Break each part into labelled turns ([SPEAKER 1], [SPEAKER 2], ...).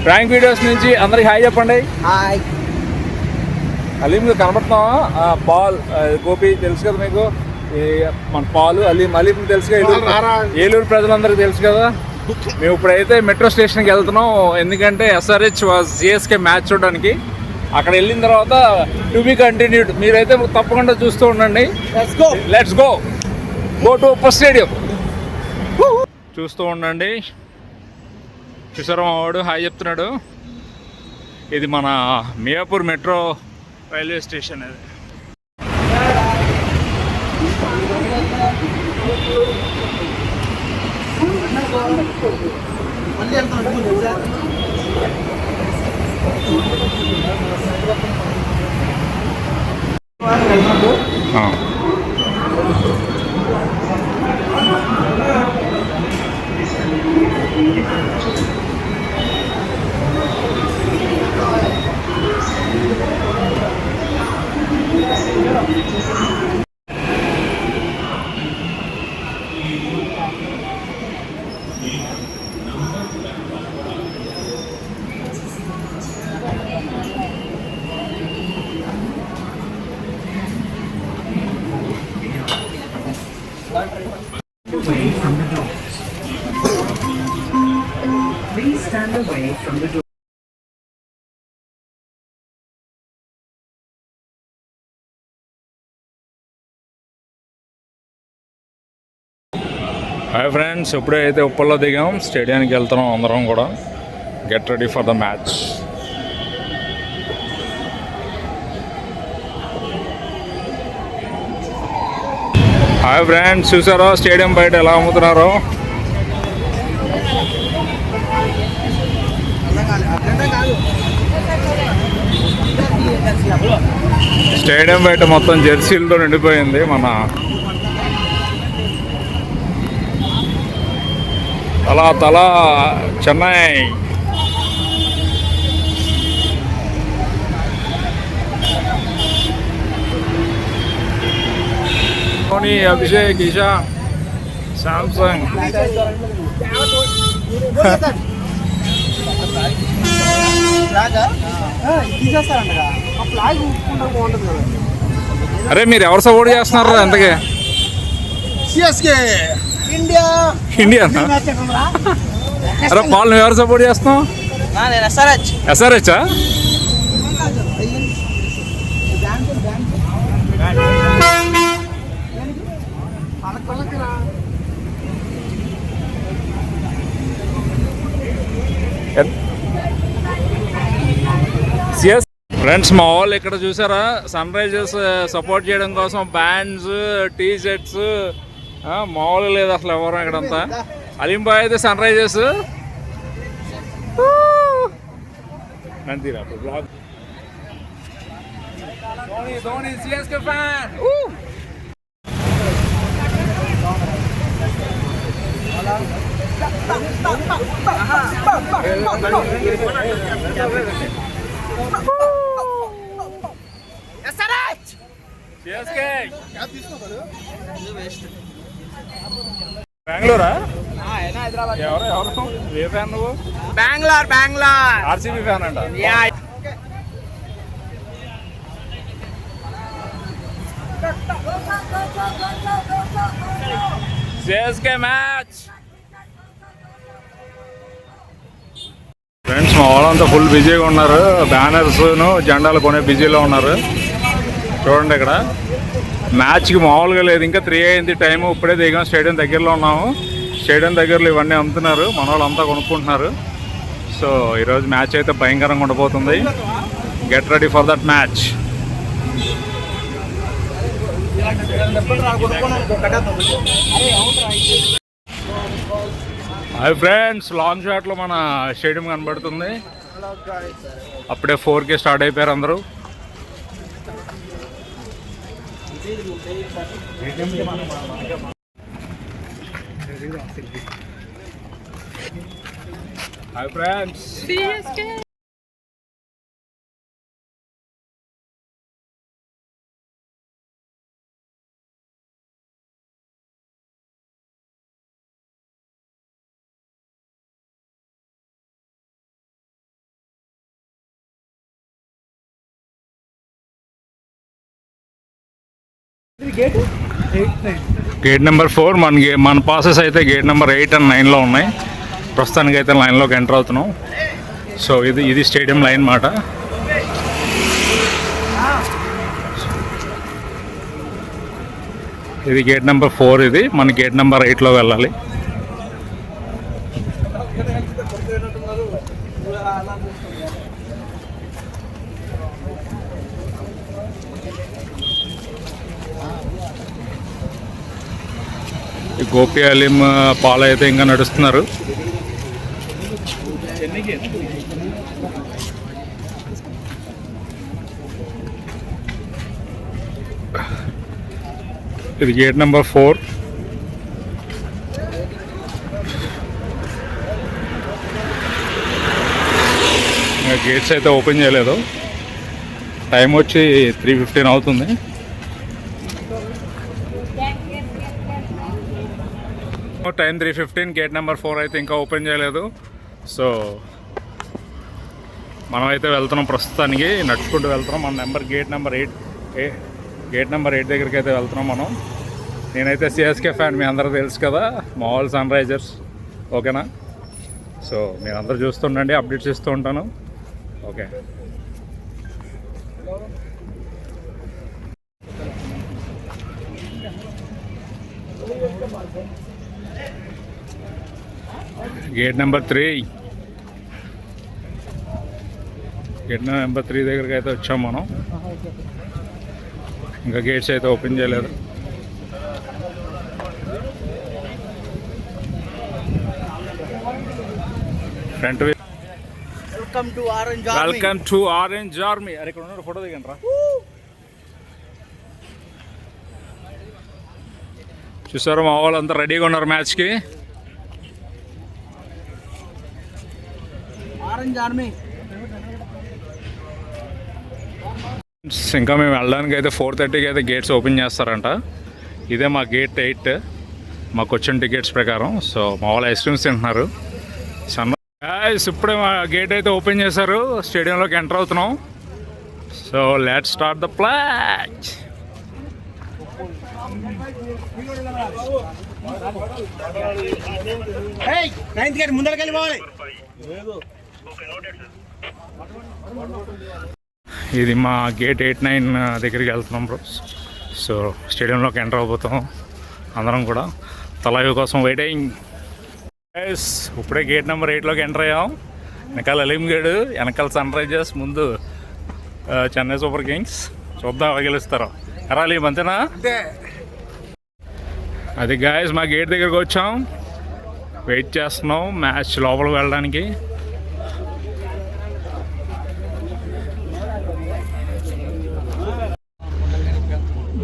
[SPEAKER 1] Prank videos నుంచి అందరికి hi చెప్పండి.
[SPEAKER 2] హాయ్.
[SPEAKER 1] అలీం కనబడుతున్నావా? పాల్ గోపి తెలుసు కదా మీకు, మన పాలు అలీం తెలుసు కదా, ఏలూరు ప్రజలందరికీ తెలుసు కదా. మేము ఇప్పుడైతే మెట్రో స్టేషన్కి వెళ్తున్నాం, ఎందుకంటే ఎస్ఆర్హెచ్ సిఎస్కే మ్యాచ్ చూడడానికి. అక్కడ వెళ్ళిన తర్వాత టు బి కంటిన్యూడ్. మీరైతే తప్పకుండా చూస్తూ ఉండండి. Let's go to Uppal stadium. చూస్తూ ఉండండి. చూసారా మా వాడు హాయ్ చెప్తున్నాడు. ఇది మన మియాపూర్ మెట్రో రైల్వే స్టేషన్. అది
[SPEAKER 3] away from the door. Please stand away from the door.
[SPEAKER 1] Hi friends, ఇప్పుడే అయితే ఉప్పల్లో దిగాం. స్టేడియానికి వెళ్తున్నాం అందరం కూడా. Get ready for the match. Hi friends, చూసారో స్టేడియం బయట ఎలా అమ్ముతున్నారో. స్టేడియం బయట మొత్తం జెర్సీలతో నిండిపోయింది. మన తలా చెన్నై. ధోని, అభిషేక్, ఈషా, శాంసంగ్. అరే మీరు ఎవరు సపోర్ట్ చేస్తున్నారు ఎంతకే?
[SPEAKER 2] ఇండియా.
[SPEAKER 1] అరే పాల్, నువ్వు ఎవరు సపోర్ట్ చేస్తున్నావు? ఎస్ఆర్హెచ్. ఫ్రెండ్స్, మా వాళ్ళు ఇక్కడ చూసారా, సన్ రైజర్స్ సపోర్ట్ చేయడం కోసం బ్యాండ్స్, టీ షర్ట్స్, మామూలు లేదు అసలు ఎవరు ఇక్కడంతా. అలింబాయ్ అయితే Sunrisers. Dhoni CSK fan. బెంగళూరా? ఎవరు ఏ ఫ్యాన్ నువ్వు?
[SPEAKER 2] బెంగళూరు
[SPEAKER 1] ఆర్సీబీ ఫ్యాన్ అంట. CSK match. ఫ్రెండ్స్, మా వాళ్ళంతా ఫుల్ బిజీగా ఉన్నారు. బ్యానర్స్ జెండాలు కొనే బిజీలో ఉన్నారు. చూడండి, ఇక్కడ మ్యాచ్కి మామూలుగా లేదు. ఇంకా 3 అయింది టైము. ఇప్పుడే దిగాం, స్టేడియం దగ్గరలో ఉన్నాము. స్టేడియం దగ్గరలో ఇవన్నీ అమ్ముతున్నారు, మన వాళ్ళంతా కొనుక్కుంటున్నారు. సో ఈరోజు మ్యాచ్ అయితే భయంకరంగా ఉండబోతుంది. Get ready for that match. Hi friends, long షాట్లో మన స్టేడియం కనబడుతుంది. అప్పుడే 4K స్టార్ట్ అయిపోయారు అందరూ. Hi friends. గేట్ నెంబర్ 4 మన పాసెస్ అయితే గేట్ నెంబర్ 8 అండ్ 9లో ఉన్నాయి. ప్రస్తుతానికి అయితే లైన్లోకి ఎంటర్ అవుతున్నాం. సో ఇది స్టేడియం లైన్ మాట. ఇది గేట్ నెంబర్ 4. ఇది మన గేట్ నెంబర్ 8లో వెళ్ళాలి. ఈ గోపి అలీం పాలు అయితే ఇంకా నడుస్తున్నారు. ఇది గేట్ నెంబర్ 4. గేట్స్ అయితే ఓపెన్ చేయలేదు. టైం వచ్చి 3:15 అవుతుంది. టైం 3:15. గేట్ నెంబర్ 4 అయితే ఇంకా ఓపెన్ చేయలేదు. సో మనం అయితే వెళ్తున్నాం. ప్రస్తుతానికి నడుచుకుంటూ వెళ్తున్నాం. మన గేట్ నెంబర్ 8 దగ్గరికి అయితే వెళ్తున్నాం మనం. నేనైతే సిఎస్కే ఫ్యాన్, మీ అందరూ తెలుసు కదా, మామూలు సన్ రైజర్స్. ఓకేనా? సో మీరందరూ చూస్తుండండి, అప్డేట్స్ ఇస్తూ ఉంటాను. ఓకే. గేట్ నెంబర్ 3 దగ్గరికి అయితే వచ్చాం మనం. ఇంకా గేట్స్ అయితే ఓపెన్ చేయలేదు. Front
[SPEAKER 2] welcome
[SPEAKER 1] to orange army. అరే ఇక్కడ ఉన్న ఫోటో దిగండి రా. చూసారు మా వాళ్ళు అంతా రెడీగా ఉన్నారు మ్యాచ్కి. ఇంకా మేము వెళ్ళడానికి అయితే 4:30కి అయితే గేట్స్ ఓపెన్ చేస్తారంట. ఇదే మా గేట్ 8 మాకు వచ్చిన టికెట్స్ ప్రకారం. సో మా వాళ్ళు ఐస్ క్రీమ్స్ తింటున్నారు. ఇప్పుడే మా గేట్ అయితే ఓపెన్ చేశారు. స్టేడియంలోకి ఎంటర్ అవుతున్నాం. సో లెట్స్ స్టార్ట్ ద ప్లాచ్. ఇది మా గేట్ 8, 9 దగ్గరికి వెళ్తున్నాం బ్రో. సో స్టేడియంలోకి ఎంటర్ అయిపోతాం అందరం కూడా. తలైవ్ కోసం వెయిటింగ్. ఇప్పుడే గేట్ నెంబర్ 8లోకి ఎంటర్ అయ్యాం. వెనకాల అలీం గేడు, వెనకాల సన్ రైజర్స్, ముందు చెన్నై సూపర్ కింగ్స్. చూద్దాం ఎవరు గెలుస్తారో. ఎరా అలీం అంతేనా? అది గాయస్ మా గేట్ దగ్గరికి వచ్చాం. వెయిట్ చేస్తున్నాం మ్యాచ్ లోపలికి వెళ్ళడానికి.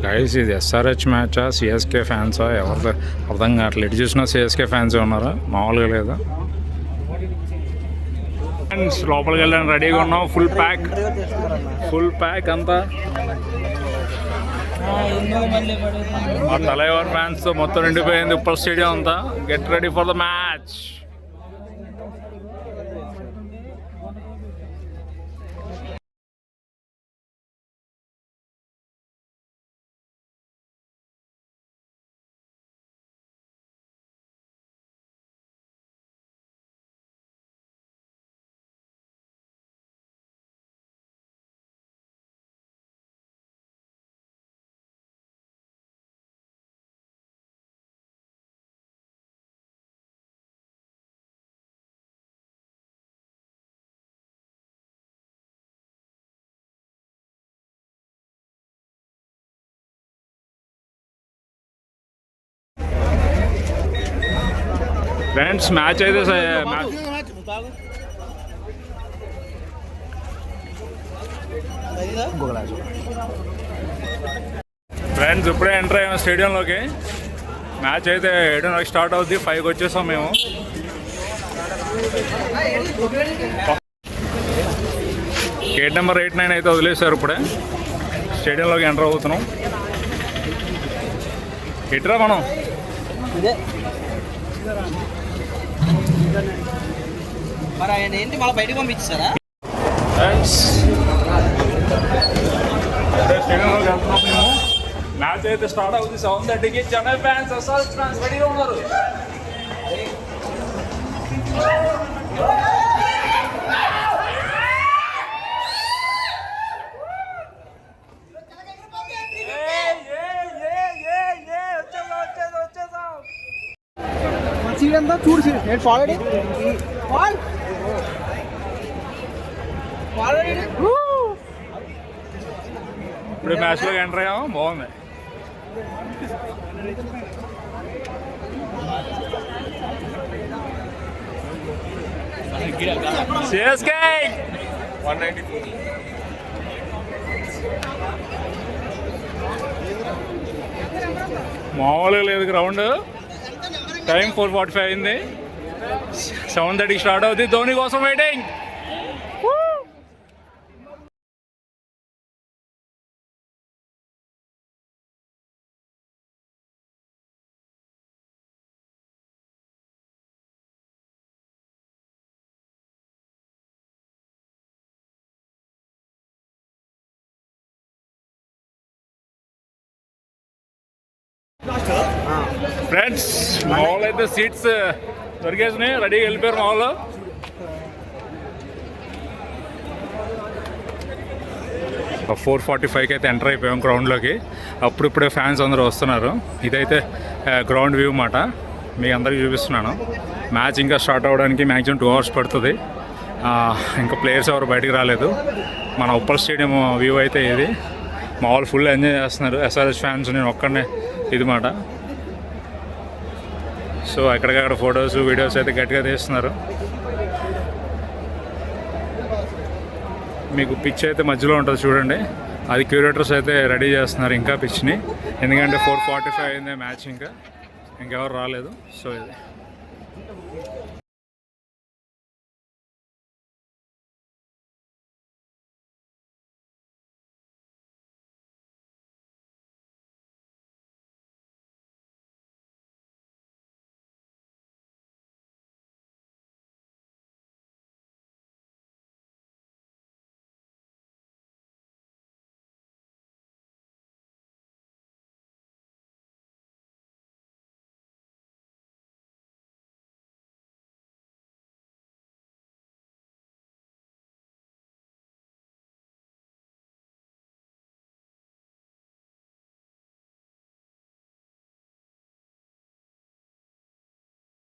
[SPEAKER 1] గైస్ ఇది ఎస్ఆర్హెచ్ మ్యాచా, సిఎస్కే ఫ్యాన్సా, ఎవరితో అర్థం కావట్లేదు. ఎటు చూసినా సిఎస్కే ఫ్యాన్స్ ఉన్నారా, మామూలుగా లేదా. ఫ్యాన్స్ లోపలికి వెళ్ళడానికి రెడీగా ఉన్నాం. ఫుల్ ప్యాక్ అంతా. మా తలైవర్ ఫ్యాన్స్తో మొత్తం నిండిపోయింది ఉప్పల్ స్టేడియం అంతా. Get ready for the match. Friends match అయితే ఫ్రెండ్స్ ఇప్పుడే ఎంటర్ అయ్యాము స్టేడియంలోకి. మ్యాచ్ అయితే 7:30 స్టార్ట్ అవుద్ది. 5కి వచ్చేసాం మేము. గేట్ నెంబర్ 8, 9 అయితే వదిలేశారు. ఇప్పుడే స్టేడియంలోకి ఎంటర్ అవుతున్నాం. ఎటురా మనం?
[SPEAKER 2] మరి ఆయన ఏంటి మళ్ళీ బయటకు పంపించారా?
[SPEAKER 1] స్టేడియంలోకి వెళ్తున్నాం మేము. మ్యాచ్ మ్యాచ్ అయితే స్టార్ట్ అవుతుంది 7:30కి. చెన్నై ఫ్యాన్స్ ఎస్ఆర్హెచ్ ఫ్యాన్స్ రెడీగా ఉన్నారు.
[SPEAKER 2] చూడు నేను ఫాలో
[SPEAKER 1] ఇప్పుడు మ్యాచ్లోకి ఎంటర్ అయ్యాము. బాగుంది. CSK 194. మామూలుగా లేదు గ్రౌండ్. టైం 4:45 అయింది. 7:30కి స్టార్ట్ అవుతుంది. ధోని కోసం వెయిటింగ్. ఫ్రెండ్స్ మా వాళ్ళు అయితే సీట్స్ దొరికేసినాయి. రెడీగా వెళ్ళిపోయారు మా వాళ్ళు. ఒక 4:45కి అయితే ఎంటర్ అయిపోయాం గ్రౌండ్లోకి. అప్పుడిప్పుడే ఫ్యాన్స్ అందరూ వస్తున్నారు. ఇదైతే గ్రౌండ్ వ్యూ అన్నమాట. మీకు అందరికీ చూపిస్తున్నాను. మ్యాచ్ ఇంకా స్టార్ట్ అవ్వడానికి మ్యాక్సిమం 2 hours పడుతుంది. ఇంకా ప్లేయర్స్ ఎవరు బయటికి రాలేదు. మన ఉప్పల్ స్టేడియం వ్యూ అయితే ఇది. మా వాళ్ళు ఫుల్ ఎంజాయ్ చేస్తున్నారు. ఎస్ఆర్హెచ్ ఫ్యాన్స్ నేను ఒక్కడనే ఇది మాట. సో ఎక్కడికక్కడ ఫొటోస్ వీడియోస్ అయితే గట్టిగా తీస్తున్నారు. మీకు పిచ్ అయితే మధ్యలో ఉంటుంది చూడండి. అది క్యూరేటర్స్ అయితే రెడీ చేస్తున్నారు ఇంకా పిచ్ని. ఎందుకంటే 4:45 అయింది మ్యాచ్. ఇంకెవరు రాలేదు. సో ఇది